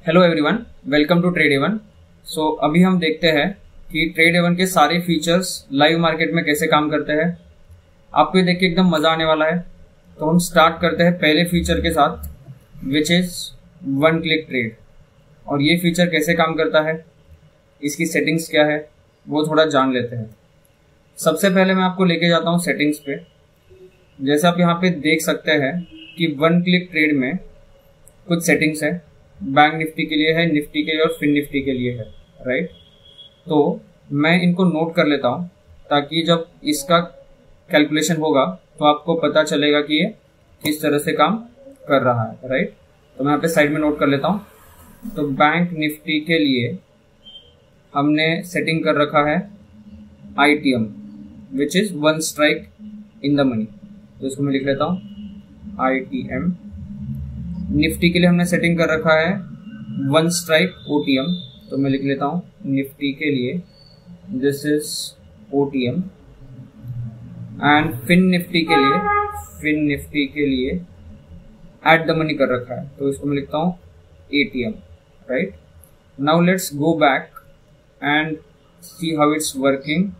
Hello everyone, welcome to Trade Haven. So अभी हम देखते हैं कि ट्रेड हेवन के सारे फीचर्स लाइव मार्केट में कैसे काम करते हैं। आपको ये देख के एकदम मजा आने वाला है। तो हम स्टार्ट करते हैं पहले फीचर के साथ, which is one click trade. और ये फीचर कैसे काम करता है, इसकी सेटिंग्स क्या है, वो थोड़ा जान लेते हैं। सबसे पहले मैं आपको लेके जाता हूँ सेटिंग्स पे। जैसे आप यहाँ पे देख सकते हैं कि वन क्लिक ट्रेड में कुछ सेटिंग्स है। बैंक निफ्टी के लिए है, निफ्टी के लिए और फिन निफ्टी के लिए है, राइट। तो मैं इनको नोट कर लेता हूँ ताकि जब इसका कैलकुलेशन होगा तो आपको पता चलेगा कि ये किस तरह से काम कर रहा है, राइट। तो मैं यहाँ पे साइड में नोट कर लेता हूँ। तो बैंक निफ्टी के लिए हमने सेटिंग कर रखा है ITM, which is one strike in the money. तो इसको मैं लिख लेता हूँ ITM। निफ्टी के लिए हमने सेटिंग कर रखा है वन स्ट्राइक OTM। तो मैं लिख लेता हूँ निफ्टी के लिए this is OTM। And FinNifty के लिए एट द मनी कर रखा है, तो इसको मैं लिखता हूँ ATM, right. Now let's go back and see how it's working.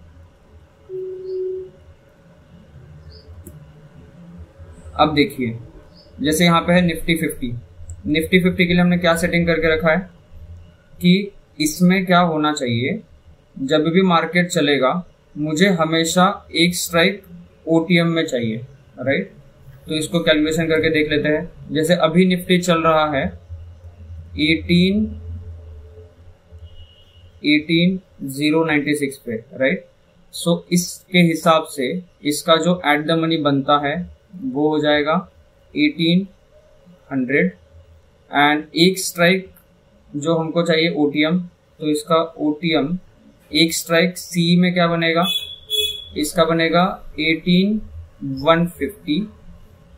अब देखिए, जैसे यहाँ पे है निफ्टी 50 के लिए हमने क्या सेटिंग करके रखा है कि इसमें क्या होना चाहिए, जब भी मार्केट चलेगा मुझे हमेशा एक स्ट्राइक OTM में चाहिए, राइट। तो इसको कैलकुलेशन करके देख लेते हैं। जैसे अभी निफ्टी चल रहा है 18,096 पे, राइट। सो इसके हिसाब से इसका जो एट द मनी बनता है वो हो जाएगा 1800। एंड एक स्ट्राइक जो हमको चाहिए OTM, तो इसका OTM एक स्ट्राइक C में क्या बनेगा, इसका बनेगा 18,150।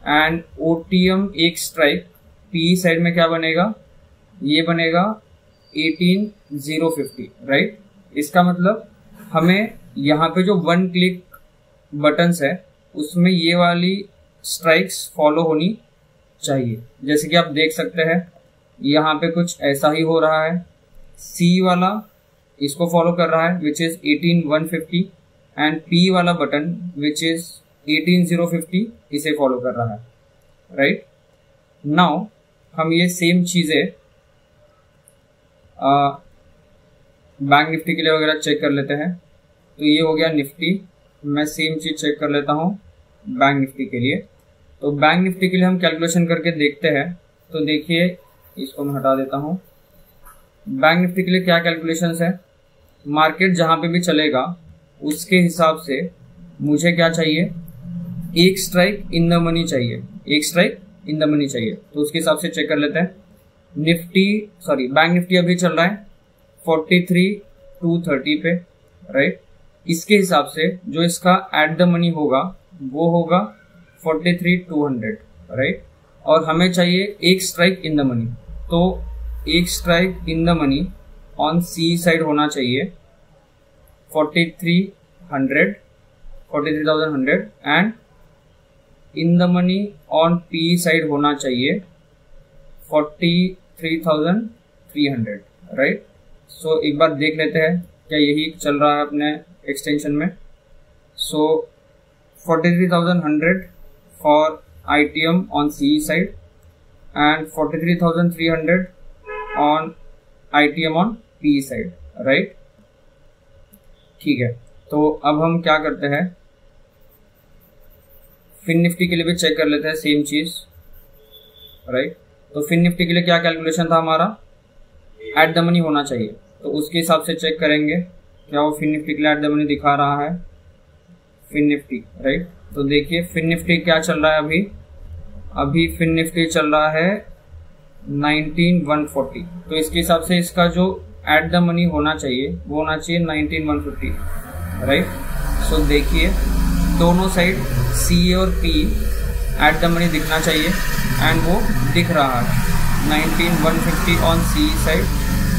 एंड OTM एक स्ट्राइक P साइड में क्या बनेगा, ये बनेगा 18,050, राइट। इसका मतलब हमें यहाँ पे जो वन क्लिक बटन्स है उसमें ये वाली स्ट्राइक्स फॉलो होनी चाहिए। जैसे कि आप देख सकते हैं यहाँ पे कुछ ऐसा ही हो रहा है। C वाला इसको फॉलो कर रहा है विच इज 18,150 एंड P वाला बटन विच इज 18,050 इसे फॉलो कर रहा है, राइट। नाउ हम ये सेम चीजें बैंक निफ्टी के लिए वगैरह चेक कर लेते हैं। तो ये हो गया निफ्टी। मैं सेम चीज चेक कर लेता हूँ बैंक निफ्टी के लिए। तो बैंक निफ्टी के लिए हम कैलकुलेशन करके देखते हैं। तो देखिए, इसको मैं हटा देता हूँ। बैंक निफ्टी के लिए क्या कैलकुलेशंस है, मार्केट जहां पे भी चलेगा उसके हिसाब से मुझे क्या चाहिए, एक स्ट्राइक इन द मनी चाहिए, एक स्ट्राइक इन द मनी चाहिए। तो उसके हिसाब से चेक कर लेते हैं। बैंक निफ्टी अभी चल रहा है 43,230 पे, राइट। इसके हिसाब से जो इसका एट द मनी होगा वो होगा 43,200, राइट। और हमें चाहिए एक स्ट्राइक इन द मनी। तो एक strike in the money on C side होना चाहिए 43,100 and in the money on P side होना चाहिए 43,300, राइट। सो एक बार देख लेते हैं क्या यही चल रहा है अपने एक्सटेंशन में। सो 43,100 for ITM on C side and 43,300 on ITM on P side, right? ठीक है। तो अब हम क्या करते हैं, फिन निफ्टी के लिए भी चेक कर लेते हैं सेम चीज, राइट। तो फिन निफ्टी के लिए क्या कैलकुलेशन था हमारा, एट द मनी होना चाहिए। तो उसके हिसाब से चेक करेंगे क्या वो फिन निफ्टी के लिए एट द मनी दिखा रहा है, फिन निफ्टी, राइट। तो देखिए फिन निफ्टी क्या चल रहा है अभी फिन निफ्टी चल रहा है 19,140। तो इसके हिसाब से इसका जो एट द मनी होना चाहिए वो होना चाहिए 19,150, राइट। सो देखिए दोनों साइड C और P एट द मनी दिखना चाहिए एंड वो दिख रहा है 19,150 on C side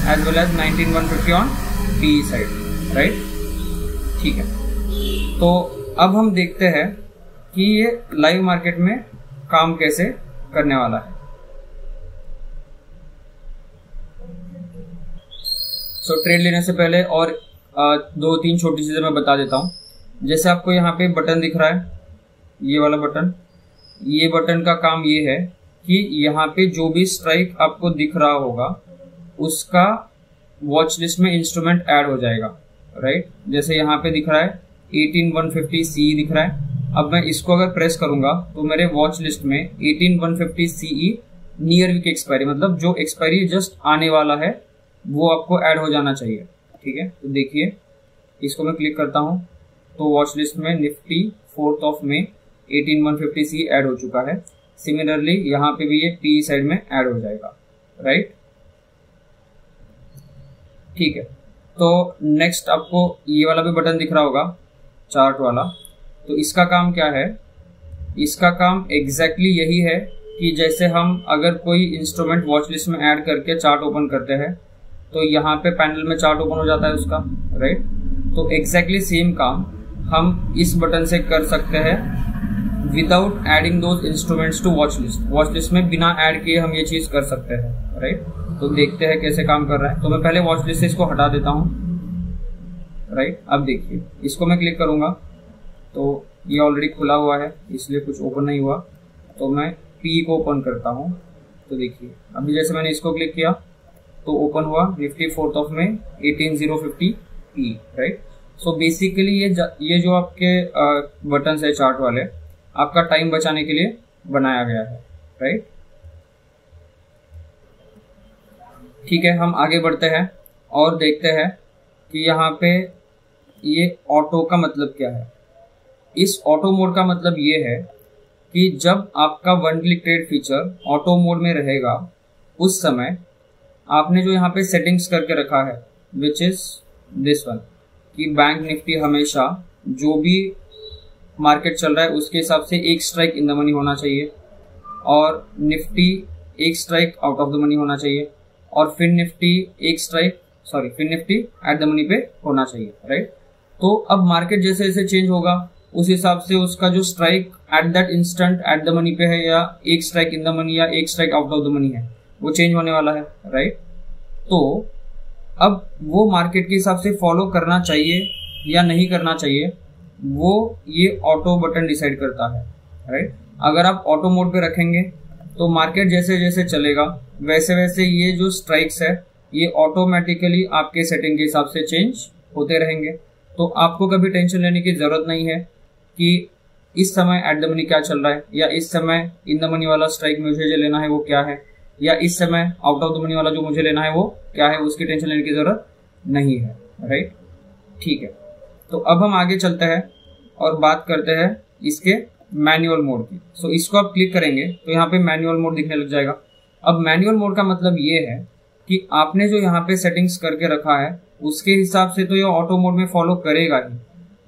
as well as 19,150 on P side, right. ठीक है। तो अब हम देखते हैं कि ये लाइव मार्केट में काम कैसे करने वाला है। सो ट्रेड लेने से पहले और 2-3 छोटी चीजें मैं बता देता हूँ। जैसे आपको यहाँ पे बटन दिख रहा है, ये वाला बटन, ये बटन का काम ये है कि यहाँ पे जो भी स्ट्राइक आपको दिख रहा होगा उसका वॉच लिस्ट में इंस्ट्रूमेंट ऐड हो जाएगा, राइट। जैसे यहाँ पे दिख रहा है 18150 CE दिख रहा है। अब मैं इसको अगर प्रेस करूंगा तो मेरे वॉच लिस्ट में 18150 CE नियर वीक एक्सपायरी, मतलब जो एक्सपायरी जस्ट आने वाला है वो आपको ऐड हो जाना चाहिए, ठीक है। तो देखिए इसको मैं क्लिक करता हूँ तो वॉच लिस्ट में निफ्टी 4 मई 18150 CE ऐड हो चुका है। सिमिलरली यहाँ पे भी ये पी साइड में ऐड हो जाएगा, राइट, ठीक है। तो नेक्स्ट आपको ये वाला भी बटन दिख रहा होगा, चार्ट वाला। तो इसका काम क्या है? इसका काम एग्जैक्टली यही है कि जैसे हम अगर कोई इंस्ट्रूमेंट वॉच लिस्ट में ऐड करके चार्ट ओपन करते हैं तो यहाँ पे पैनल में चार्ट ओपन हो जाता है उसका, राइट। तो एग्जैक्टली सेम काम हम इस बटन से कर सकते हैं without adding those instruments to watch list. Watch list में बिना ऐड किए हम ये चीज कर सकते हैं, राइट। तो देखते हैं कैसे काम कर रहा है। तो मैं पहले वॉच लिस्ट से इसको हटा देता हूँ, राइट। अब देखिए इसको मैं क्लिक करूंगा तो ये ऑलरेडी खुला हुआ है इसलिए कुछ ओपन नहीं हुआ। तो मैं पी को ओपन करता हूँ तो देखिए अभी जैसे मैंने इसको क्लिक किया तो ओपन हुआ निफ्टी 4 मई 18050 पी, राइट। सो बेसिकली ये जो आपके बटन है चार्ट वाले आपका टाइम बचाने के लिए बनाया गया है, राइट। ठीक है, हम आगे बढ़ते हैं और देखते हैं कि यहाँ पे ये ऑटो का मतलब क्या है। इस ऑटो मोड का मतलब ये है कि जब आपका one click trade feature auto mode में रहेगा उस समय आपने जो यहाँ पे सेटिंग्स करके रखा है विच इज दिस वन, कि बैंक निफ्टी हमेशा जो भी मार्केट चल रहा है उसके हिसाब से एक स्ट्राइक इन द मनी होना चाहिए और निफ्टी एक strike out of the money होना चाहिए और फिर निफ्टी एट द मनी पे होना चाहिए, राइट। तो अब मार्केट जैसे जैसे चेंज होगा उस हिसाब से उसका जो strike at that instant eight the money पे है या एक स्ट्राइक इन द मनी या एक strike out of the money है वो चेंज होने वाला है, राइट। तो अब वो मार्केट के हिसाब से फॉलो करना चाहिए या नहीं करना चाहिए वो ये ऑटो बटन डिसाइड करता है, राइट। अगर आप ऑटो मोड पे रखेंगे तो मार्केट जैसे जैसे चलेगा वैसे वैसे ये जो स्ट्राइक्स है ये ऑटोमेटिकली आपके सेटिंग के हिसाब से चेंज होते रहेंगे। तो आपको कभी टेंशन लेने की जरूरत नहीं है कि इस समय एट द मनी क्या चल रहा है या इस समय इन द मनी वाला स्ट्राइक मुझे जो लेना है वो क्या है या इस समय आउट ऑफ द मनी वाला जो मुझे लेना है वो क्या है, उसकी टेंशन लेने की जरूरत नहीं है, राइट, ठीक है। तो अब हम आगे चलते हैं और बात करते हैं इसके मैनुअल मोड की। सो इसको आप क्लिक करेंगे तो यहाँ पे मैनुअल मोड दिखने लग जाएगा। अब मैनुअल मोड का मतलब ये है कि आपने जो यहाँ पे सेटिंग्स करके रखा है उसके हिसाब से तो ये ऑटो मोड में फॉलो करेगा ही,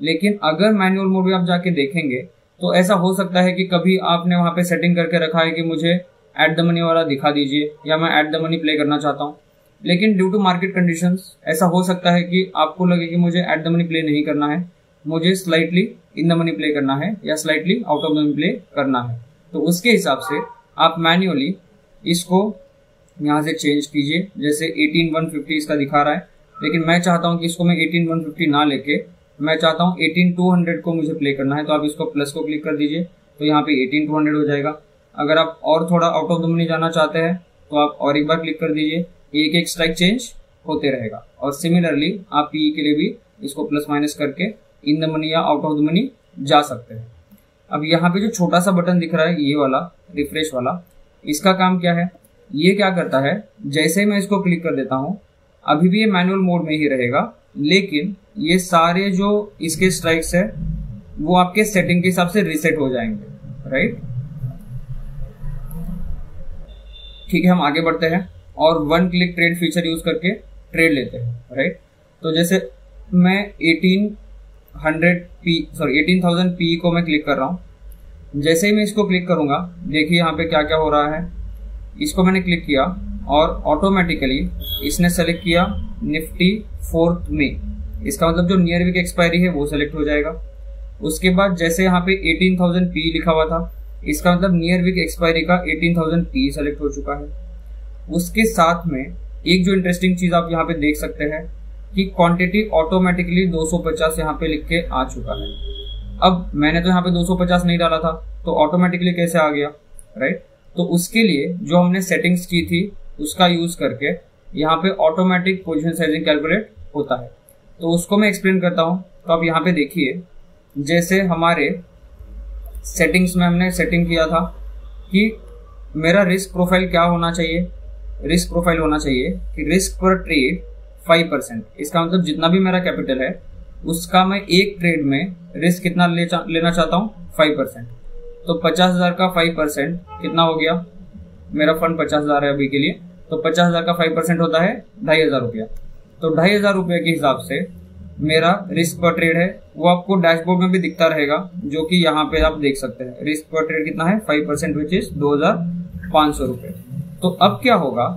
लेकिन अगर मैनुअल मोड में आप जाके देखेंगे तो ऐसा हो सकता है कि कभी आपने वहाँ पे सेटिंग करके रखा है कि मुझे एट द मनी वाला दिखा दीजिए या मैं एट द मनी प्ले करना चाहता हूँ, लेकिन ड्यू टू मार्केट कंडीशंस ऐसा हो सकता है कि आपको लगे कि मुझे एट द मनी प्ले नहीं करना है, मुझे slightly in the money play करना है या slightly out of the money play करना है। तो उसके हिसाब से आप मैन्युअली इसको यहाँ से चेंज कीजिए। जैसे 18150 इसका दिखा रहा है, लेकिन मैं चाहता हूँ कि इसको मैं 18150 ना लेके मैं चाहता हूँ 18200 को मुझे प्ले करना है। तो आप इसको प्लस को क्लिक कर दीजिए तो यहाँ पे 18200 हो जाएगा। अगर आप और थोड़ा आउट ऑफ द मनी जाना चाहते हैं तो आप और एक बार क्लिक कर दीजिए, एक एक स्ट्राइक चेंज होते रहेगा। और सिमिलरली आप पी के लिए भी इसको प्लस माइनस करके इन द मनी या आउट ऑफ द मनी जा सकते हैं। अब यहाँ पे जो छोटा सा बटन दिख रहा है ये वाला रिफ्रेश वाला, इसका काम क्या है? ये क्या करता है, जैसे ही मैं इसको क्लिक कर देता हूँ अभी भी ये मैनुअल मोड में ही रहेगा, लेकिन ये सारे जो इसके स्ट्राइक्स है वो आपके सेटिंग के हिसाब से रीसेट हो जाएंगे, राइट। ठीक है, हम आगे बढ़ते हैं और one click trade feature use करके ट्रेड लेते हैं, राइट। तो जैसे मैं 18,000 पी को मैं क्लिक कर रहा हूं। जैसे ही मैं इसको क्लिक करूंगा देखिए यहाँ पे क्या क्या हो रहा है। इसको मैंने क्लिक किया और ऑटोमेटिकली इसने सेलेक्ट किया निफ्टी 4 मई, इसका मतलब जो नियर वीक एक्सपायरी है वो सेलेक्ट हो जाएगा। उसके बाद जैसे यहाँ पे 18,000 पी लिखा हुआ था, इसका मतलब नियर वीक एक्सपायरी का 18,000 पी सेलेक्ट हो चुका है। उसके साथ में एक जो इंटरेस्टिंग चीज आप यहाँ पे देख सकते हैं कि क्वांटिटी ऑटोमेटिकली 250 यहाँ पे लिख के आ चुका है। अब मैंने तो यहाँ पे 250 नहीं डाला था, तो ऑटोमेटिकली कैसे आ गया, राइट। तो उसके लिए जो हमने सेटिंग्स की थी उसका यूज करके यहाँ पे ऑटोमेटिक पोजीशन साइजिंग कैलकुलेट होता है। तो उसको मैं एक्सप्लेन करता हूँ। तो आप यहाँ पे देखिए, जैसे हमारे सेटिंग्स में हमने सेटिंग किया था कि मेरा रिस्क प्रोफाइल क्या होना चाहिए। रिस्क प्रोफाइल होना चाहिए कि रिस्क पर ट्रेड 5%। इसका मतलब जितना भी मेरा कैपिटल है उसका मैं एक ट्रेड में रिस्क कितना लेना चाहता हूँ, 5%। तो 50,000 का 5% कितना हो गया, मेरा फंड 50,000 है अभी के लिए, तो 50,000 का 5% होता है 2,500 रुपया। तो 2,500 रुपये के हिसाब से मेरा रिस्क पर ट्रेड है, वो आपको डैशबोर्ड में भी दिखता रहेगा, जो कि यहाँ पे आप देख सकते हैं। रिस्क पर ट्रेड कितना है, 5%, विच इज 2,500 रुपये। तो अब क्या होगा,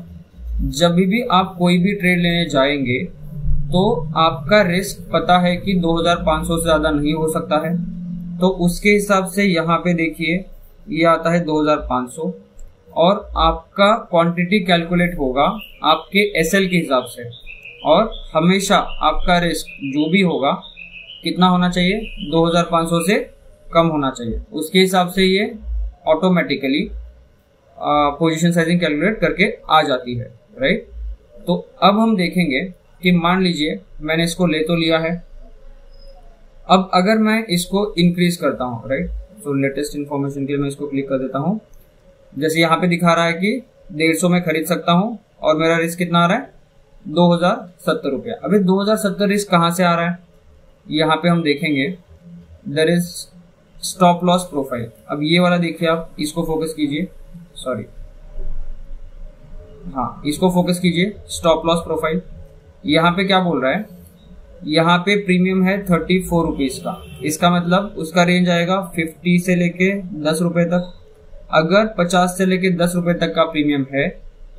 जब भी आप कोई भी ट्रेड लेने जाएंगे तो आपका रिस्क पता है कि 2,500 से ज्यादा नहीं हो सकता है। तो उसके हिसाब से यहाँ पे देखिए ये आता है 2,500 और आपका क्वांटिटी कैलकुलेट होगा आपके एसएल के हिसाब से। और हमेशा आपका रिस्क जो भी होगा कितना होना चाहिए, 2,500 से कम होना चाहिए। उसके हिसाब से ये ऑटोमेटिकली पोजीशन साइजिंग कैलकुलेट करके आ जाती है, राइट। तो अब हम देखेंगे कि मान लीजिए मैंने इसको ले तो लिया है, अब अगर मैं इसको इंक्रीज करता हूँ, राइट। तो लेटेस्ट इन्फॉर्मेशन के लिए मैं इसको क्लिक कर देता हूँ। जैसे यहाँ पे दिखा रहा है कि 150 में खरीद सकता हूँ और मेरा रिस्क कितना आ रहा है, 2,070 रुपया। अभी 2,070 रिस्क कहाँ से आ रहा है, यहाँ पे हम देखेंगे there is stop loss profile. अब ये वाला देखिए, आप इसको फोकस कीजिए, सॉरी हाँ इसको फोकस कीजिए, स्टॉप लॉस प्रोफाइल। यहाँ पे क्या बोल रहा है, यहाँ पे प्रीमियम है 34 रुपीज का। इसका मतलब उसका रेंज आएगा 50 से लेके 10 रुपए तक। अगर 50 से लेके 10 रुपए तक का प्रीमियम है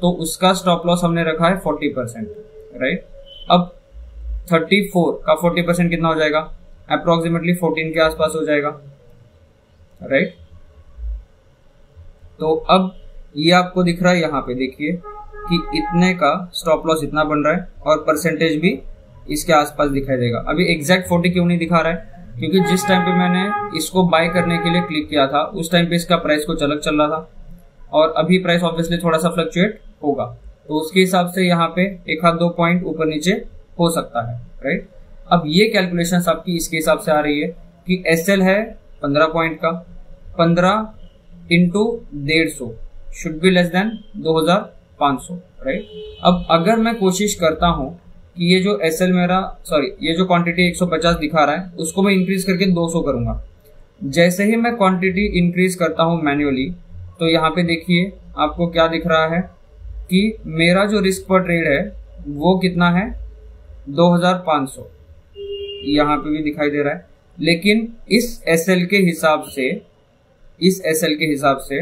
तो उसका स्टॉप लॉस हमने रखा है 40%, राइट। अब 34 का 40% कितना हो जाएगा, अप्रोक्सीमेटली 14 के आसपास हो जाएगा, राइट। तो अब ये आपको दिख रहा है, यहाँ पे देखिए कि इतने का स्टॉप लॉस इतना बन रहा है और परसेंटेज भी इसके आसपास दिखाई देगा। अभी एग्जैक्ट 40 क्यों नहीं दिखा रहा है, क्योंकि जिस टाइम पे मैंने इसको बाय करने के लिए क्लिक किया था उस टाइम पे इसका प्राइस कुछ अलग चल रहा था और अभी प्राइस ऑब्वियसली थोड़ा सा फ्लक्चुएट होगा, तो उसके हिसाब से यहाँ पे 1-2 पॉइंट ऊपर नीचे हो सकता है, राइट। अब ये कैलकुलेशंस आपकी इसके हिसाब से आ रही है कि एसएल है 15 पॉइंट का, 15 into 150 should be less than 2,500, right. अब अगर मैं कोशिश करता हूं कि ये जो एसएल मेरा ये जो क्वांटिटी 150 दिखा रहा है उसको मैं इंक्रीज करके 200 करूंगा। जैसे ही मैं क्वांटिटी इंक्रीज करता हूं मैन्युअली, तो यहाँ पे देखिए आपको क्या दिख रहा है कि मेरा जो रिस्क पर ट्रेड है वो कितना है, 2,500 यहाँ पे भी दिखाई दे रहा है। लेकिन इस एसएल के हिसाब से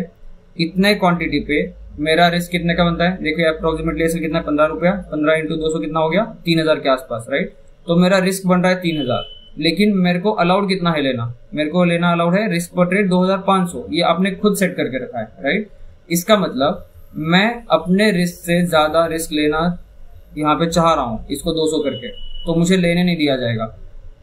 इतने क्वांटिटी पे मेरा रिस्क कितने का बनता है, देखिए अप्रोक्सीमेटली एसएल कितना है, 15 रुपया, 15 इंटू 200 कितना हो गया, 3,000 के आसपास, राइट। तो मेरा रिस्क बन रहा है 3,000, लेकिन मेरे को अलाउड कितना है लेना, मेरे को लेना अलाउड है रिस्क पर ट्रेड 2,500। ये आपने खुद सेट करके रखा है, राइट। इसका मतलब मैं अपने रिस्क से ज्यादा रिस्क लेना यहाँ पे चाह रहा हूँ इसको 200 करके, तो मुझे लेने नहीं दिया जाएगा।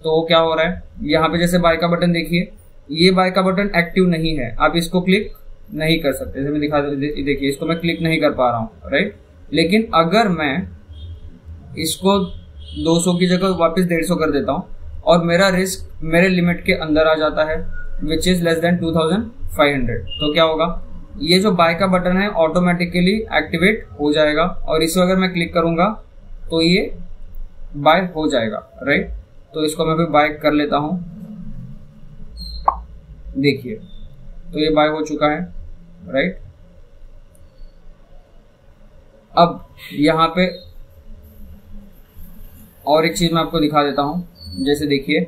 तो क्या हो रहा है, यहाँ पे जैसे बाय का बटन देखिए, ये बाय का बटन एक्टिव नहीं है, आप इसको क्लिक नहीं कर सकते। जैसे मैं दिखा देखिए, इसको मैं क्लिक नहीं कर पा रहा हूँ, राइट। लेकिन अगर मैं इसको 200 की जगह वापस 150 कर देता हूँ और मेरा रिस्क मेरे लिमिट के अंदर आ जाता है विच इज लेस देन 2,500, तो क्या होगा, ये जो बाय का बटन है ऑटोमेटिकली एक्टिवेट हो जाएगा और इसको अगर मैं क्लिक करूंगा तो ये बाय हो जाएगा, राइट। तो इसको मैं भी बाय कर लेता हूं, देखिए तो ये बाय हो चुका है, राइट। अब यहाँ पे और एक चीज मैं आपको दिखा देता हूं, जैसे देखिए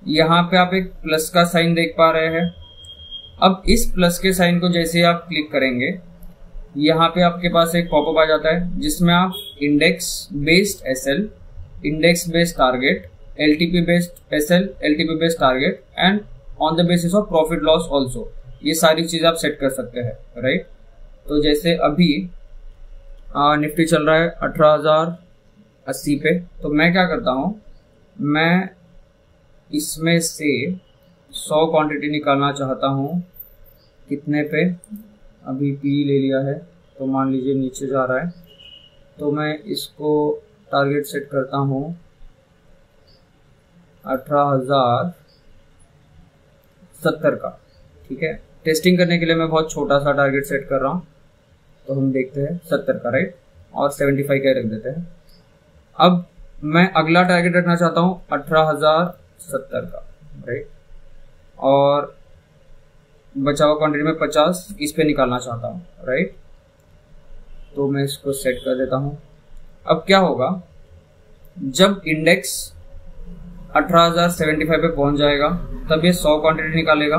यहाँ पे आप एक प्लस का साइन देख पा रहे हैं। अब इस प्लस के साइन को जैसे आप क्लिक करेंगे, यहाँ पे आपके पास एक पॉपअप आ जाता है जिसमें आप index based SL, index based target, LTP based SL, LTP based target and on the basis of profit loss also, ये सारी चीजें आप सेट कर सकते हैं, राइट। तो जैसे अभी निफ्टी चल रहा है 18,080 पे। तो मैं क्या करता हूँ, मैं इसमें से 100 क्वांटिटी निकालना चाहता हूँ। कितने पे? अभी पी ले लिया है तो मान लीजिए नीचे जा रहा है, तो मैं इसको टारगेट सेट करता हूँ 18,070 का। ठीक है, टेस्टिंग करने के लिए मैं बहुत छोटा सा टारगेट सेट कर रहा हूँ, तो हम देखते हैं 70 का, राइट, और 75 का रख देते हैं। अब मैं अगला टारगेट रखना चाहता हूँ 18,070 का, राइट, और बचा हुआ क्वांटिटी में 50 इस पे निकालना चाहता हूँ, राइट। तो मैं इसको सेट कर देता हूँ। अब क्या होगा, जब इंडेक्स 18,075 पे पहुंच जाएगा तब ये 100 क्वांटिटी निकालेगा,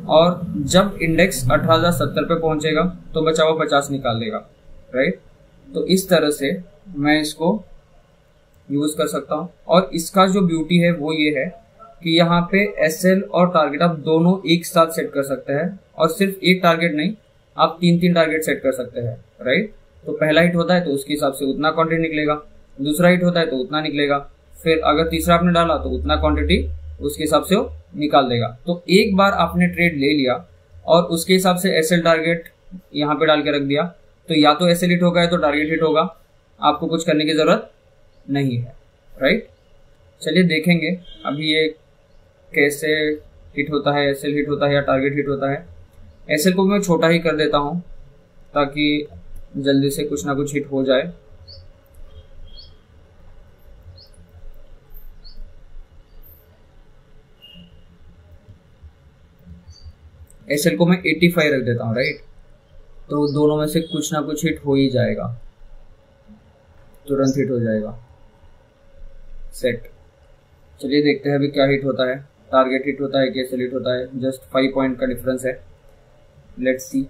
और जब इंडेक्स 18,070 पे पहुंचेगा तो बचा हुआ 50 निकाल देगा, राइट। तो इस तरह से मैं इसको यूज कर सकता हूँ। और इसका जो ब्यूटी है वो ये है कि यहाँ पे एसएल और टारगेट आप दोनों एक साथ सेट कर सकते हैं, और सिर्फ एक टारगेट नहीं, आप 3-3 टारगेट सेट कर सकते हैं, राइट। तो पहला हिट होता है तो उसके हिसाब से उतना क्वांटिटी निकलेगा, दूसरा हिट होता है तो उतना निकलेगा, फिर अगर तीसरा आपने डाला तो उतना क्वांटिटी उसके हिसाब से वो निकाल देगा। तो एक बार आपने ट्रेड ले लिया और उसके हिसाब से एसएल टारगेट यहाँ पे डाल के रख दिया, तो या तो एसएल हिट होगा या तो टारगेट हिट होगा, आपको कुछ करने की जरूरत नहीं है, राइट। चलिए देखेंगे अभी ये कैसे हिट होता है, एसएल हिट होता है या टारगेट हिट होता है। एसएल को मैं छोटा ही कर देता हूँ ताकि जल्दी से कुछ ना कुछ हिट हो जाए। एसएल को मैं 85 रख देता हूँ, राइट। तो दोनों में से कुछ ना कुछ हिट हो ही जाएगा, तुरंत हिट हो जाएगा, सेट। चलिए देखते हैं अभी क्या हिट होता है, टारगेट हिट होता है कि एसएल हिट होता है। जस्ट 5 पॉइंट का डिफरेंस है, लेट्स सी।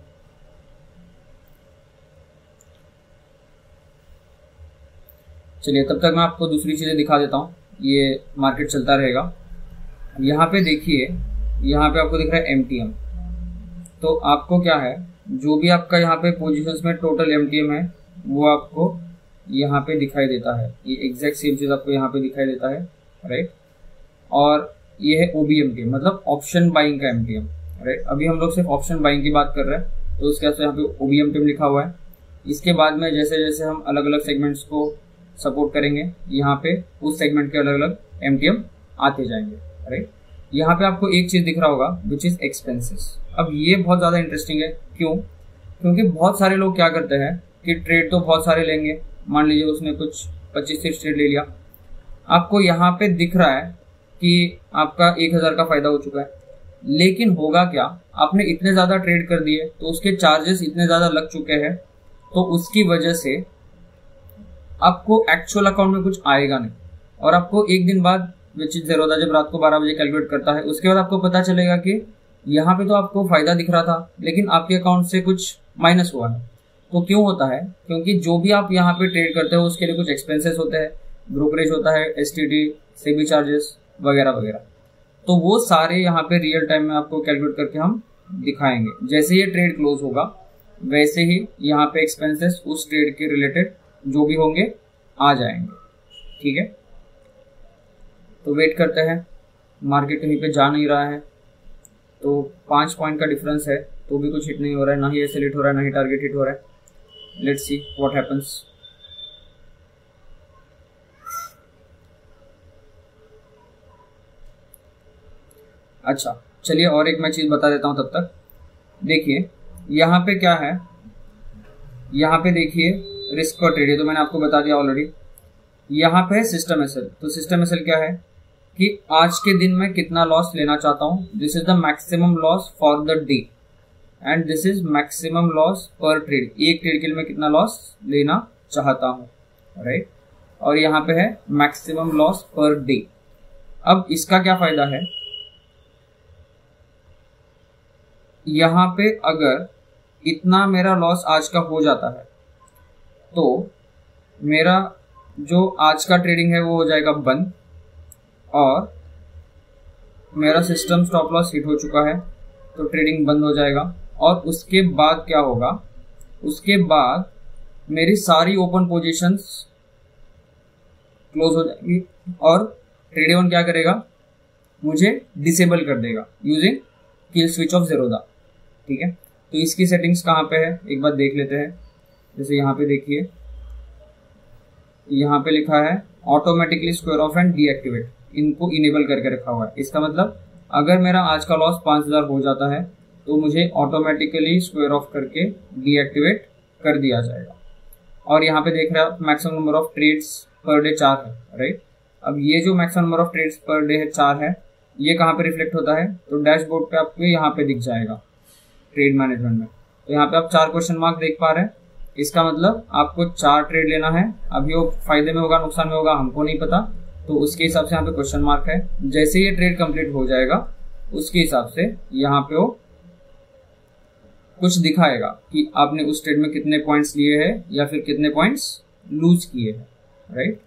चलिए तब तक मैं आपको दूसरी चीजें दिखा देता हूँ, ये मार्केट चलता रहेगा। यहाँ पे देखिए, यहाँ पे आपको दिख रहा है एमटीएम। तो आपको क्या है, जो भी आपका यहाँ पे पोजीशंस में टोटल एमटीएम है वो आपको यहाँ पे दिखाई देता है, ये एग्जैक्ट सेम चीज आपको यहाँ पे दिखाई देता है, राइट। और ये है ओबीएमटीएम, मतलब ऑप्शन बाइंग का एमटीएम, राइट। अभी हम लोग सिर्फ ऑप्शन बाइंग की बात कर रहे हैं, तो उसके यहाँ पे ओबीएमटीएम लिखा हुआ है। इसके बाद में जैसे जैसे हम अलग अलग सेगमेंट्स को सपोर्ट करेंगे, यहाँ पे उस सेगमेंट के अलग अलग एमटीएम आते जाएंगे, राइट। यहाँ पे आपको एक चीज दिख रहा होगा विच इज एक्सपेंसेस। अब ये बहुत ज्यादा इंटरेस्टिंग है, क्यों? क्योंकि बहुत सारे लोग क्या करते हैं कि ट्रेड तो बहुत सारे लेंगे, मान लीजिए उसने कुछ 25-30 ट्रेड ले लिया, आपको यहाँ पे दिख रहा है कि आपका 1000 का फायदा हो चुका है, लेकिन होगा क्या, आपने इतने ज्यादा ट्रेड कर दिए तो उसके चार्जेस इतने ज्यादा लग चुके हैं, तो उसकी वजह से आपको एक्चुअल अकाउंट में कुछ आएगा नहीं। और आपको एक दिन बाद, विच इज ज़ेरोदा, जब रात को 12 बजे कैलकुलेट करता है, उसके बाद आपको पता चलेगा कि यहाँ पे तो आपको फायदा दिख रहा था लेकिन आपके अकाउंट से कुछ माइनस हुआ है। तो क्यों होता है? क्योंकि जो भी आप यहाँ पे ट्रेड करते हो उसके लिए कुछ एक्सपेंसेस होते हैं, ब्रोकरेज होता है, एसटीडी, सेबी चार्जेस वगैरह वगैरह। तो वो सारे यहाँ पे रियल टाइम में आपको कैलकुलेट करके हम दिखाएंगे। जैसे ये ट्रेड क्लोज होगा वैसे ही यहाँ पे एक्सपेंसेस उस ट्रेड के रिलेटेड जो भी होंगे आ जाएंगे, ठीक है। तो वेट करते हैं, मार्केट कहीं पे जा नहीं रहा है, तो 5 पॉइंट का डिफरेंस है तो भी कुछ हिट नहीं हो रहा है, ना ही एसएल हिट हो रहा है, ना ही टारगेट हिट हो रहा है। Let's see what happens. अच्छा चलिए और एक मैं चीज बता देता हूं तब तक। देखिए यहाँ पे क्या है, यहाँ पे देखिए रिस्क और ट्रेड, तो मैंने आपको बता दिया ऑलरेडी। यहाँ पे है सिस्टम एसएल। तो सिस्टम एसएल क्या है कि आज के दिन में कितना लॉस लेना चाहता हूँ, this is the maximum loss for the day and this is maximum loss पर ट्रेड। एक ट्रेड के लिए मैं कितना लॉस लेना चाहता हूँ, राइट। और यहाँ पे है मैक्सिमम लॉस पर डे। अब इसका क्या फायदा है, यहाँ पे अगर इतना मेरा लॉस आज का हो जाता है तो मेरा जो आज का ट्रेडिंग है वो हो जाएगा बंद, और मेरा सिस्टम स्टॉप लॉस हिट हो चुका है तो ट्रेडिंग बंद हो जाएगा। और उसके बाद क्या होगा, उसके बाद मेरी सारी ओपन पोजीशंस क्लोज हो जाएंगी और ट्रेड 1 क्या करेगा, मुझे डिसेबल कर देगा यूजिंग किल स्विच ऑफ ज़ेरोदा। ठीक है, तो इसकी सेटिंग्स कहाँ पे है एक बार देख लेते हैं। जैसे यहाँ पे देखिए, यहाँ पे लिखा है automatically square of and deactivate, इनको इनेबल करके रखा हुआ है। इसका मतलब अगर मेरा आज का लॉस 5000 हो जाता है तो मुझे ऑटोमेटिकली स्क्वायर ऑफ करके डीएक्टिवेट कर दिया जाएगा। और यहाँ पे देख रहे हैं आप maximum number of trades per day 4 है, राइट। अब ये जो maximum number of trades per day है 4 है, ये कहाँ पे रिफ्लेक्ट होता है, तो डैशबोर्ड पे आपको यहाँ पे दिख जाएगा ट्रेड मैनेजमेंट में। तो यहाँ पे आप 4 क्वेश्चन मार्क देख पा रहे हैं। इसका मतलब आपको 4 ट्रेड लेना है। अभी वो फायदे में होगा नुकसान में होगा हमको नहीं पता, तो उसके हिसाब से यहाँ पे क्वेश्चन मार्क है। जैसे ये ट्रेड कंप्लीट हो जाएगा उसके हिसाब से यहाँ पे वो कुछ दिखाएगा कि आपने उस ट्रेड में कितने पॉइंट्स लिए हैं या फिर कितने पॉइंट्स लूज किए हैं, राइट।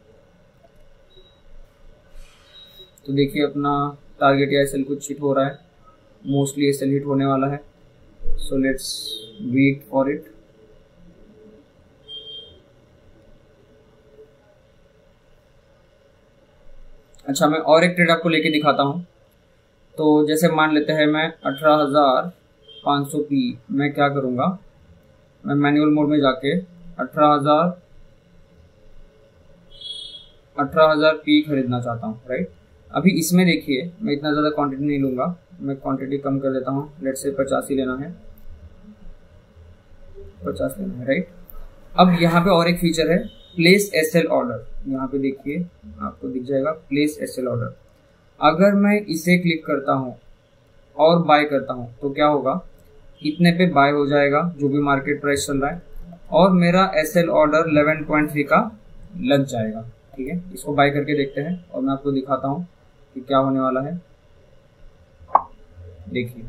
तो देखिए अपना टारगेट या एसएल कुछ हिट हो रहा है, मोस्टली एसएल हिट होने वाला है। So let's wait for it. अच्छा, मैं और एक ट्रेड आपको लेके दिखाता हूँ। तो जैसे मान लेते हैं मैं 18500 पी, मैं क्या करूँगा, मैं मैनुअल मोड में जाके 18000 पी खरीदना चाहता हूँ, राइट। अभी इसमें देखिए मैं इतना ज़्यादा क्वांटिटी नहीं लूँगा, मैं क्वांटिटी कम कर देता हूँ। लेट्स से 50 ही लेना है, 50 लेना है, राइट। अब यहाँ पे और एक फीचर है प्लेस एसएल ऑर्डर। यहाँ पे देखिए आपको दिख जाएगा प्लेस एसएल ऑर्डर। अगर मैं इसे क्लिक करता हूँ और बाय करता हूँ तो क्या होगा, इतने पे बाय हो जाएगा जो भी मार्केट प्राइस चल रहा है और मेरा एसएल ऑर्डर 11.3 का लग जाएगा। ठीक है, इसको बाय करके देखते हैं और मैं आपको दिखाता हूँ कि क्या होने वाला है। देखिए,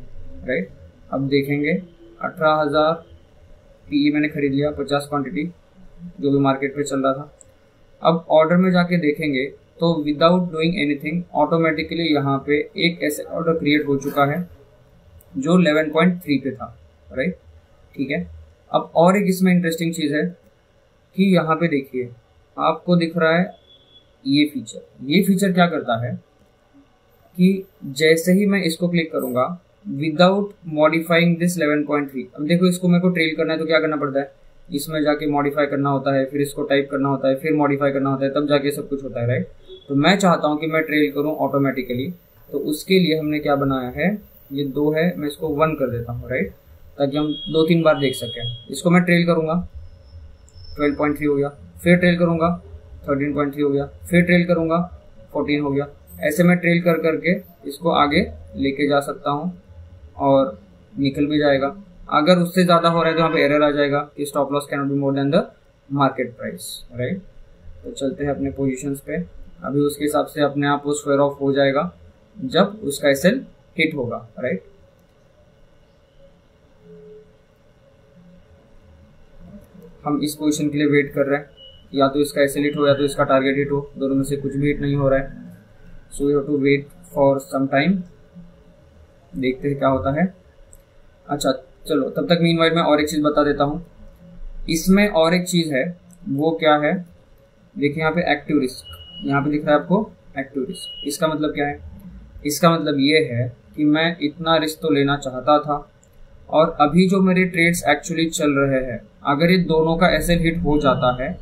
राइट। अब देखेंगे 18000 पीई मैंने खरीद लिया, 50 क्वांटिटी जो भी मार्केट पे चल रहा था। अब ऑर्डर में जाके देखेंगे तो विदाउट डूइंग एनीथिंग ऑटोमेटिकली यहाँ पे एक ऐसे ऑर्डर क्रिएट हो चुका है जो 11.3 पे था, राइट। ठीक है, अब और एक इसमें इंटरेस्टिंग चीज़ है कि यहाँ पे देखिए आपको दिख रहा है ये फीचर क्या करता है कि जैसे ही मैं इसको क्लिक करूंगा विदाउट मॉडिफाइंग दिस 11.3, अब देखो इसको मेरे को ट्रेल करना है तो क्या करना पड़ता है, इसमें जाके मॉडिफाई करना होता है, फिर इसको टाइप करना होता है, फिर मॉडिफाई करना होता है, तब जाके सब कुछ होता है, राइट। तो मैं चाहता हूँ कि मैं ट्रेल करूँ ऑटोमेटिकली, तो उसके लिए हमने क्या बनाया है, ये 2 है, मैं इसको 1 कर देता हूँ, राइट, ताकि हम 2-3 बार देख सकें। इसको मैं ट्रेल करूँगा 12.3 हो गया, फिर ट्रेल करूँगा 13.3 हो गया, फिर ट्रेल करूँगा 14 हो गया। ऐसे मैं ट्रेल कर करके इसको आगे लेके जा सकता हूँ और निकल भी जाएगा। अगर उससे ज़्यादा हो रहा है तो यहाँ पे एरर आ जाएगा कि stop loss can not be more than the market price, right. तो चलते हैं अपने पोजीशंस पे। अभी उसके हिसाब से अपने आप वो स्क्वायर ऑफ हो जाएगा जब उसका एसएल हिट होगा, राइट। हम इस पोजीशन के लिए वेट कर रहे हैं, या तो इसका एसएल हिट हो या तो इसका टारगेट हिट हो, दोनों में से कुछ भी हिट नहीं हो रहा है। So we have to wait for some time, देखते हैं क्या होता है। अच्छा चलो, तब तक मीनवाइल मैं और एक चीज़ बता देता हूँ। इसमें और एक चीज़ है, वो क्या है, देखिए यहाँ पे एक्टिव रिस्क, यहाँ पे दिख रहा है आपको एक्टिव रिस्क। इसका मतलब क्या है, इसका मतलब ये है कि मैं इतना रिस्क तो लेना चाहता था और अभी जो मेरे ट्रेड्स एक्चुअली चल रहे हैं, अगर ये दोनों का एसएल हिट हो जाता है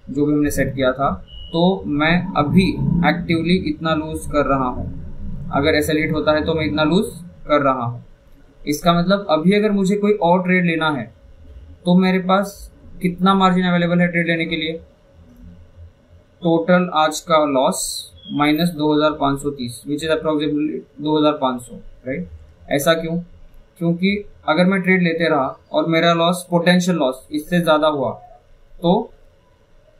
जो भी हमने सेट किया था, तो मैं अभी एक्टिवली इतना लूज कर रहा हूँ। अगर एसएल हिट होता है तो मैं इतना लूज कर रहा हूँ। इसका मतलब अभी अगर मुझे कोई और ट्रेड लेना है तो मेरे पास कितना मार्जिन अवेलेबल है ट्रेड लेने के लिए, टोटल आज का loss minus 2530 which is approximately 2500, right. ऐसा क्यों, क्योंकि अगर मैं ट्रेड लेते रहा और मेरा लॉस, पोटेंशियल लॉस इससे ज़्यादा हुआ तो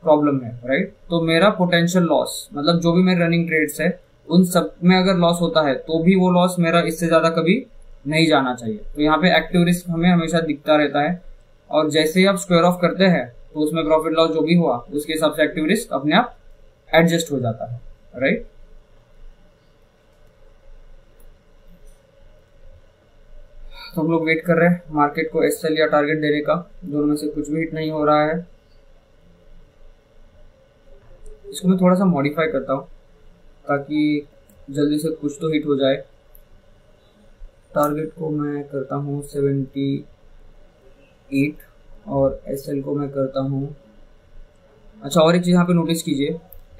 प्रॉब्लम है, राइट। तो मेरा पोटेंशियल लॉस मतलब जो भी मेरे रनिंग ट्रेड्स है उन सब में अगर लॉस होता है तो भी वो लॉस मेरा इससे ज़्यादा कभी नहीं जाना चाहिए। तो यहाँ पे एक्टिव रिस्क हमें हमेशा दिखता रहता है और जैसे ही आप स्क्वायर ऑफ करते हैं तो उसमें प्रॉफिट लॉस जो भी हुआ उसके हिसाब से एक्टिव रिस्क अपने आप एडजस्ट हो जाता है, राइट। तो हम लोग वेट कर रहे हैं मार्केट को एसएल या टारगेट देने का, दोनों में से कुछ भी हिट नहीं हो रहा है। इसको मैं थोड़ा सा मॉडिफाई करता हूँ ताकि जल्दी से कुछ तो हिट हो जाए। टारगेट को मैं करता हूँ 78 और SL को मैं करता हूँ, अच्छा और एक चीज़ यहाँ पे नोटिस कीजिए,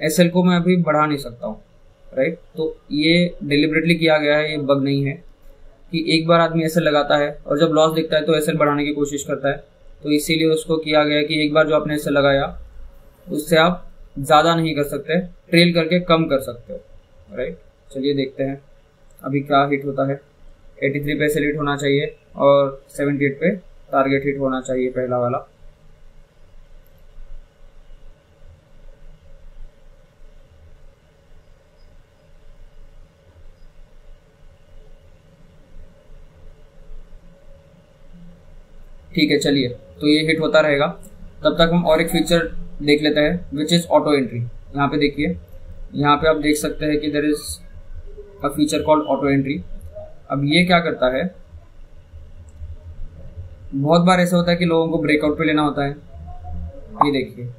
SL को मैं अभी बढ़ा नहीं सकता हूँ, राइट। तो ये डिलिबरेटली किया गया है, ये बग नहीं है कि एक बार आदमी SL लगाता है और जब लॉस दिखता है तो SL बढ़ाने की कोशिश करता है। तो इसीलिए उसको किया गया है कि एक बार जो आपने SL लगाया उससे आप ज़्यादा नहीं कर सकते, ट्रेल करके कम कर सकते हो, राइट। चलिए देखते हैं अभी क्या हिट होता है। 83 पे SL हिट होना चाहिए और 78 पे टारगेट हिट होना चाहिए पहला वाला। ठीक है, चलिए तो ये हिट होता रहेगा। तब तक हम और एक फीचर देख लेते हैं विच इज़ ऑटो एंट्री। यहाँ पे देखिए, यहाँ पे आप देख सकते हैं कि there is a feature called auto entry. अब ये क्या करता है, बहुत बार ऐसा होता है कि लोगों को ब्रेकआउट पे लेना होता है। ये देखिए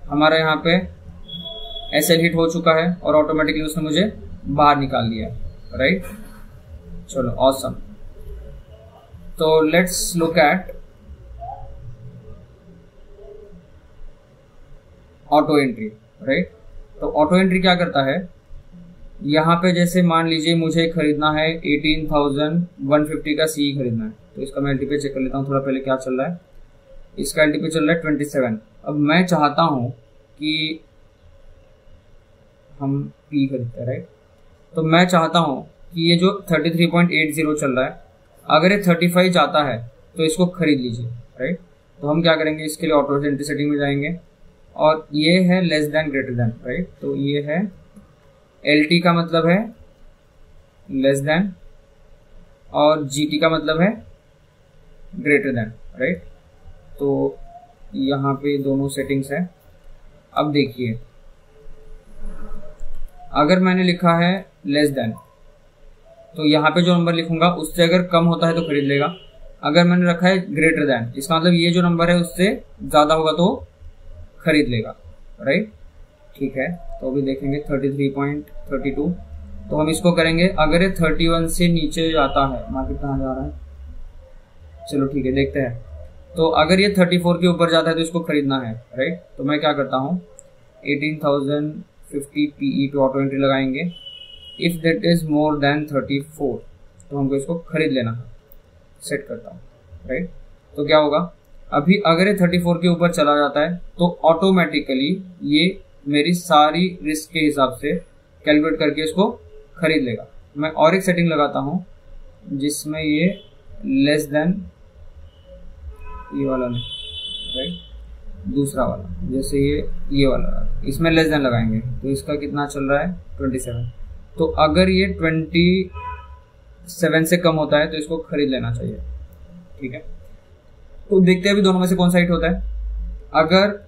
हमारा यहाँ पे SL हिट हो चुका है और ऑटोमेटिकली उसने मुझे बाहर निकाल लिया, राइट। चलो ऑसम। तो let's look at auto entry, right. तो ऑटो एंट्री क्या करता है, यहाँ पे जैसे मान लीजिए मुझे खरीदना है 18,150 का CE खरीदना है, तो इसका मैं LTP चेक कर लेता हूँ थोड़ा पहले क्या चल रहा है। इसका LTP चल रहा है 27। अब मैं चाहता हूँ कि हम P खरीदते हैं, राइट। तो मैं चाहता हूँ कि ये जो 33.80 चल रहा है, अगर ये 35 जाता है तो इसको खरीद लीजिए, राइट। तो हम क्या करेंगे, इसके लिए ऑटो एंट्री सेटिंग में जाएंगे और ये है less than greater than, right. तो ये है LT का मतलब है लेस देन और GT का मतलब है ग्रेटर देन, राइट। तो यहाँ पे दोनों सेटिंग्स है। अब देखिए अगर मैंने लिखा है लेस देन, तो यहाँ पे जो नंबर लिखूंगा उससे अगर कम होता है तो खरीद लेगा। अगर मैंने रखा है ग्रेटर देन, इसका मतलब ये जो नंबर है उससे ज़्यादा होगा तो खरीद लेगा, राइट। ठीक है, तो अभी देखेंगे 33.32। तो हम इसको करेंगे, अगर ये 31 से नीचे जाता है, मार्केट कहाँ जा रहा है, चलो ठीक है देखते हैं। तो अगर ये 34 के ऊपर जाता है तो इसको खरीदना है, राइट। तो मैं क्या करता हूँ 18,050 PE पे ऑटो एंट्री लगाएंगे। If that is more than 34 तो हमको इसको खरीद लेना है, सेट करता हूँ, राइट। तो क्या होगा, अभी अगर ये 34 के ऊपर चला जाता है तो ऑटोमेटिकली ये मेरी सारी रिस्क के हिसाब से कैलकुलेट करके इसको खरीद लेगा। मैं और एक सेटिंग लगाता हूँ जिसमें ये लेस देन, ये वाला नहीं, राइट, दूसरा वाला, जैसे ये वाला, इसमें लेस देन लगाएंगे तो इसका कितना चल रहा है 27। तो अगर ये 27 से कम होता है तो इसको खरीद लेना चाहिए, ठीक है। तो देखते हैं अभी दोनों में से कौन सा हिट होता है। अगर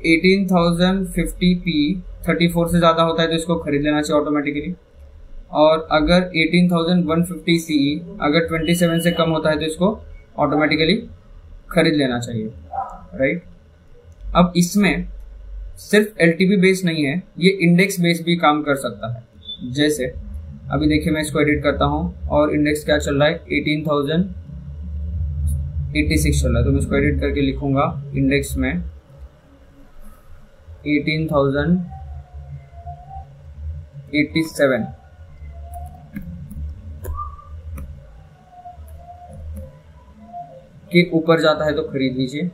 18,050 P 34 से ज़्यादा होता है तो इसको खरीद लेना चाहिए ऑटोमेटिकली, और अगर 18,150 CE अगर 27 से कम होता है तो इसको ऑटोमेटिकली खरीद लेना चाहिए, राइट। अब इसमें सिर्फ LTP बेस नहीं है, ये इंडेक्स बेस भी काम कर सकता है। जैसे अभी देखिए मैं इसको एडिट करता हूँ और इंडेक्स क्या चल रहा है 18,086 चल रहा है। तो मैं इसको एडिट करके लिखूंगा इंडेक्स में 18,087 के ऊपर जाता है तो खरीद लीजिए।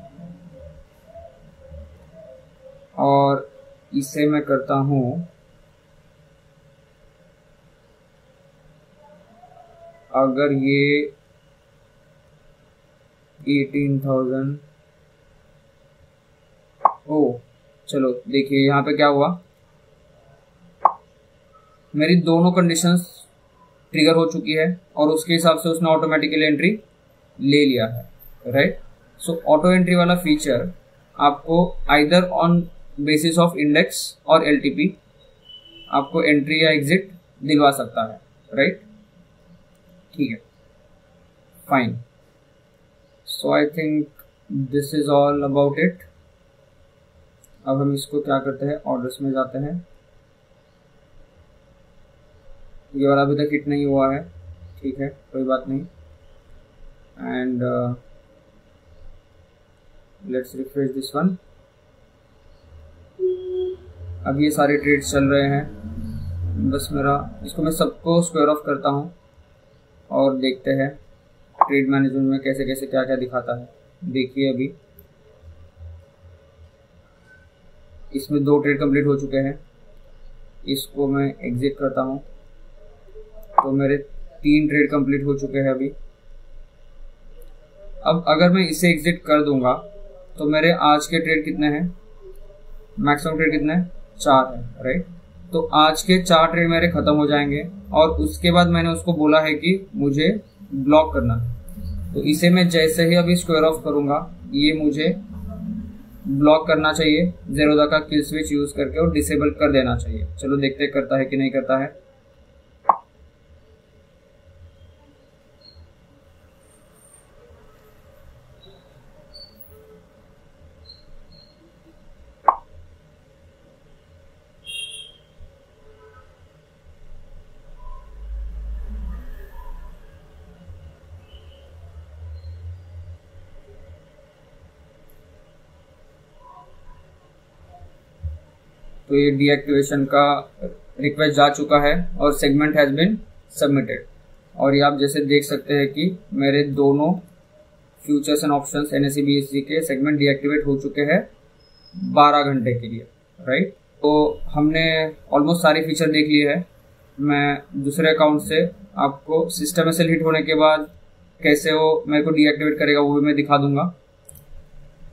और इसे मैं करता हूँ अगर ये 18,000, ओ चलो देखिए यहाँ पे क्या हुआ, मेरी दोनों कंडीशंस ट्रिगर हो चुकी है और उसके हिसाब से उसने ऑटोमेटिकली एंट्री ले लिया है, राइट। सो ऑटो एंट्री वाला फीचर आपको either on basis of index और LTP आपको एंट्री या एग्जिट दिलवा सकता है, राइट। ठीक है, fine. So I think this is all about it. अब हम इसको क्या करते हैं, ऑर्डर्स में जाते हैं। ये वाला अभी तक हिट नहीं हुआ है, ठीक है, कोई बात नहीं। And let's refresh this one. अब ये सारे ट्रेड्स चल रहे हैं, बस मेरा इसको मैं सबको स्क्वायर ऑफ करता हूँ और देखते हैं ट्रेड मैनेजमेंट में कैसे कैसे क्या क्या दिखाता है। देखिए अभी इसमें 2 ट्रेड कंप्लीट हो चुके हैं, इसको मैं एग्जिट करता हूँ तो मेरे 3 ट्रेड कंप्लीट हो चुके हैं अभी। अब अगर मैं इसे एग्जिट कर दूंगा तो मेरे आज के ट्रेड कितने हैं, मैक्सिमम ट्रेड कितने हैं, 4 है, राइट। तो आज के 4 ट्रेड मेरे खत्म हो जाएंगे और उसके बाद मैंने उसको बोला है कि मुझे ब्लॉक करना है, तो इसे मैं जैसे ही अभी स्क्वायर ऑफ करूंगा ये मुझे ब्लॉक करना चाहिए, ज़ेरोदा का किल स्विच यूज करके, और डिसेबल कर देना चाहिए। चलो देखते करता है कि नहीं करता है। तो ये डीएक्टिवेशन का रिक्वेस्ट जा चुका है और सेगमेंट हैज बीन सबमिटेड। और ये आप जैसे देख सकते हैं कि मेरे दोनों futures and options NSE BSc के सेगमेंट डीएक्टिवेट हो चुके हैं 12 घंटे के लिए, राइट। तो हमने ऑलमोस्ट सारी फीचर देख ली है। मैं दूसरे अकाउंट से आपको सिस्टम एसएल हिट होने के बाद कैसे वो मेरे को डीएक्टिवेट करेगा वो भी मैं दिखा दूंगा।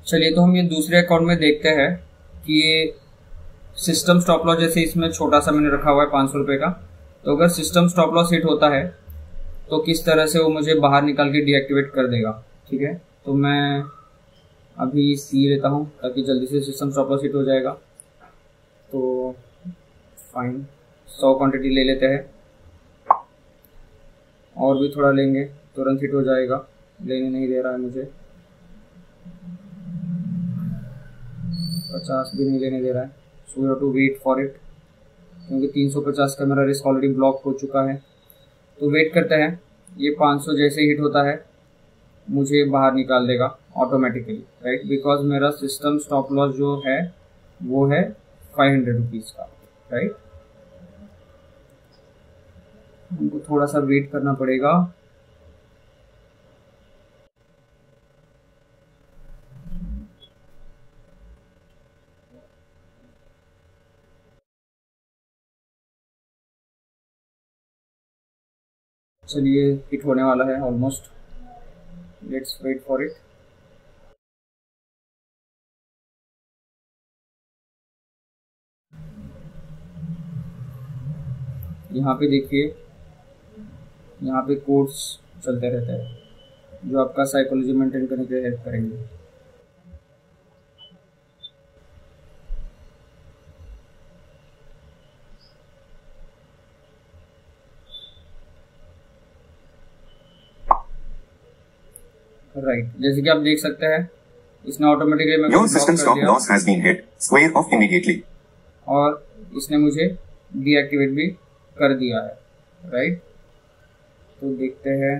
चलिए तो हम ये दूसरे अकाउंट में देखते हैं कि ये सिस्टम स्टॉप लॉस, जैसे इसमें छोटा सा मैंने रखा हुआ है 500 रुपये का, तो अगर सिस्टम स्टॉप लॉस हिट होता है तो किस तरह से वो मुझे बाहर निकाल के डीएक्टिवेट कर देगा, ठीक है। तो मैं अभी सी लेता हूँ ताकि जल्दी से सिस्टम स्टॉप लॉस हिट हो जाएगा। तो फाइन, 100 क्वांटिटी ले लेते हैं, और भी थोड़ा लेंगे तुरंत हिट हो जाएगा, लेने नहीं दे रहा है मुझे, 50 भी नहीं लेने दे रहा है। So we have to wait for it, क्योंकि 350 का मेरा रिस्क ऑलरेडी ब्लॉक हो चुका है। तो वेट करते हैं, ये 500 जैसे हिट होता है मुझे बाहर निकाल देगा ऑटोमेटिकली, राइट, बिकॉज मेरा सिस्टम स्टॉप लॉस जो है वो है 500 रुपीज़ का, राइट। हमको थोड़ा सा वेट करना पड़ेगा। चलिए हिट होने वाला है almost, let's wait for it. यहाँ पे देखिए, यहाँ पे कोड्स चलते रहते हैं जो आपका साइकोलॉजी मेंटेन करने के लिए हेल्प करेंगे। राइट, जैसे कि आप देख सकते हैं इसने automatically Your system stop loss has been hit. Square off immediately. और इसने मुझे डीएक्टिवेट भी कर दिया है, राइट। तो देखते हैं,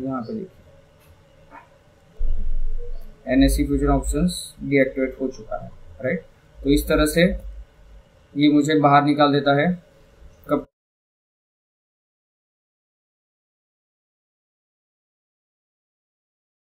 यहाँ पे देखिए एनएससी फ्यूचर ऑप्शंस डीएक्टिवेट हो चुका है, राइट। तो इस तरह से ये मुझे बाहर निकाल देता है कब